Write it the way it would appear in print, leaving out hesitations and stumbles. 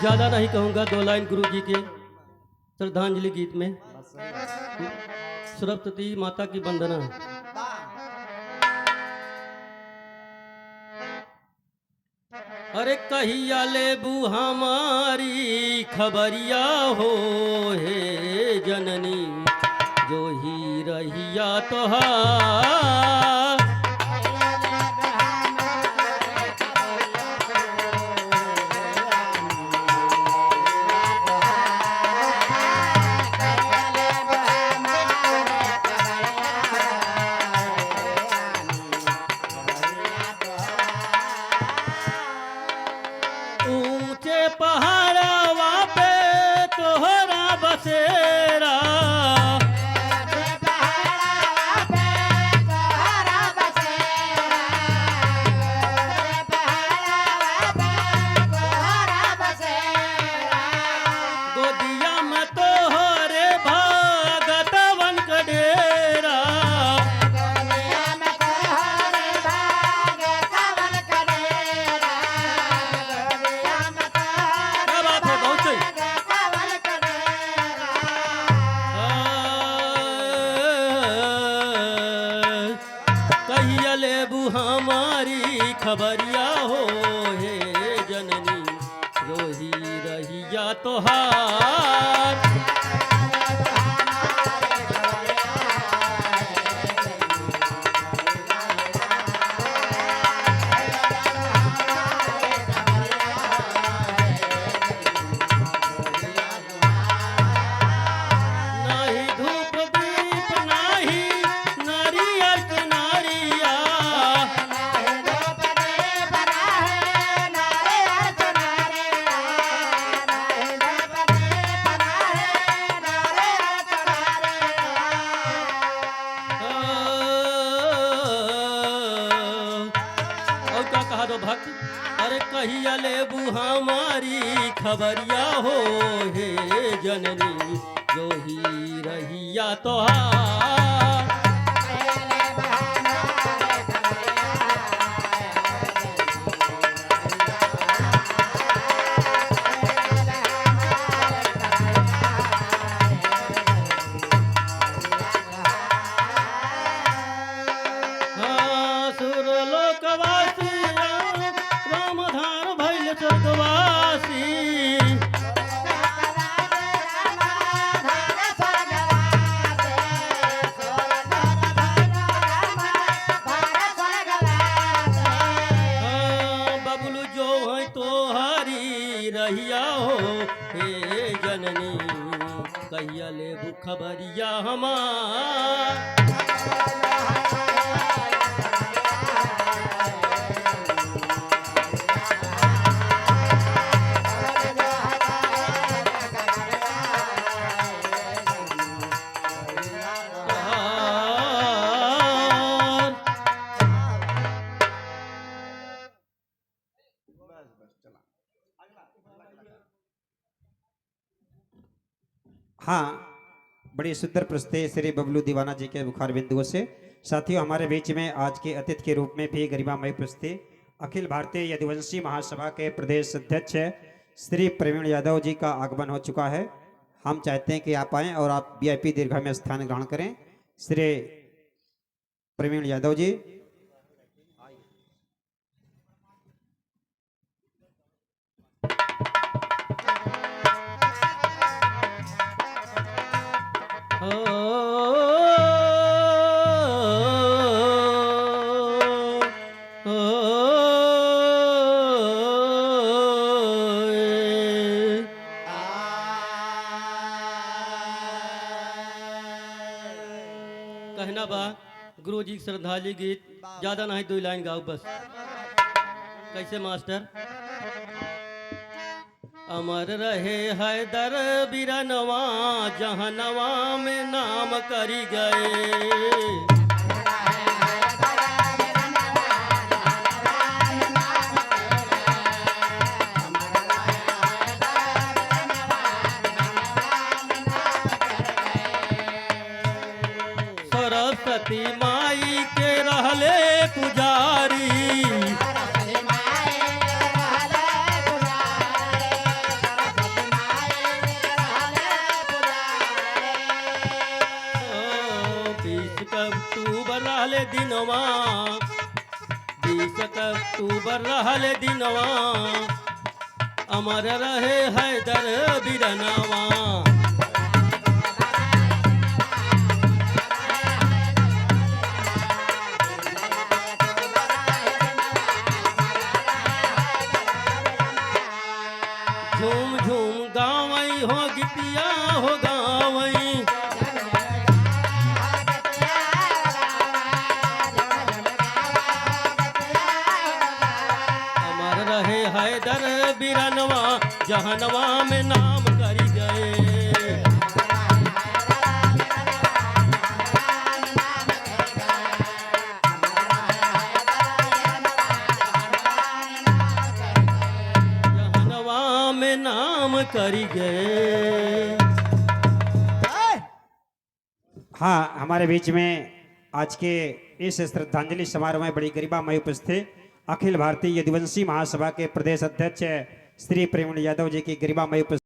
ज्यादा नहीं कहूँगा, 2 लाइन गुरु जी के श्रद्धांजलि गीत में। सरस्वती माता की वंदना। अरे कहिया लेबू हमारी खबरिया हो हे जननी, जो ही रहिया तोहार। ऊंचे पहाड़वा पे तोहरा बसेरा, गोदिया में तोहरे भगतवन का डेरा। क्या बात है, बहुत सही। कहिया लेबू हमारी खबरिया हो हे जननी, रोही रहिया तोहार। नाही धूप दीप नाही नारियल किनारिया, और क्या कहा दो भक्त। अरे कहिया लेबू हमारी खबरिया हो हे जननी, जो ही रहिया तोहार। हाँ, सुरलोकवासी रामधार भैल स्वर्गवासी। हाँ, बबलू जो है तोहारी रहिया हो हे जननी, कहिया लेबू खबरिया हमार। हाँ, बड़ी सुंदर प्रस्तुति श्री बबलू दीवाना जी के बुखार बिंदुओं से। साथियों, हमारे बीच में आज के अतिथि के रूप में भी गरिमामय प्रस्तुति अखिल भारतीय यदुवंशी महासभा के प्रदेश अध्यक्ष श्री प्रवीण यादव जी का आगमन हो चुका है। हम चाहते हैं कि आप आएं और आप वीआईपी दीर्घा में स्थान ग्रहण करें। श्री प्रवीण यादव जी। कहना बा गुरु जी श्रद्धांजलि गीत, ज्यादा नहीं 2 लाइन गाओ बस। कैसे मास्टर। अमर रहे हैदर बिरनवा, जहनवा में नाम करी गए। सरस्वती माई के रहले पुजारी, रहल दिनवा 20 अक्टूबर रहल दिनवा अमर रहे हैदर बिरनवा झूम झूम गावई हो गितिया हो गावई अमर रहे हैदर बिरनवा जहनवा में नाम करी गए जहनवा में नाम करी गए। हाँ, हमारे बीच में आज के इस श्रद्धांजलि समारोह में बड़ी गरिमामय उपस्थित अखिल भारतीय यदुवंशी महासभा के प्रदेश अध्यक्ष श्री प्रेमण यादव जी की गरिमामय उपस्थिति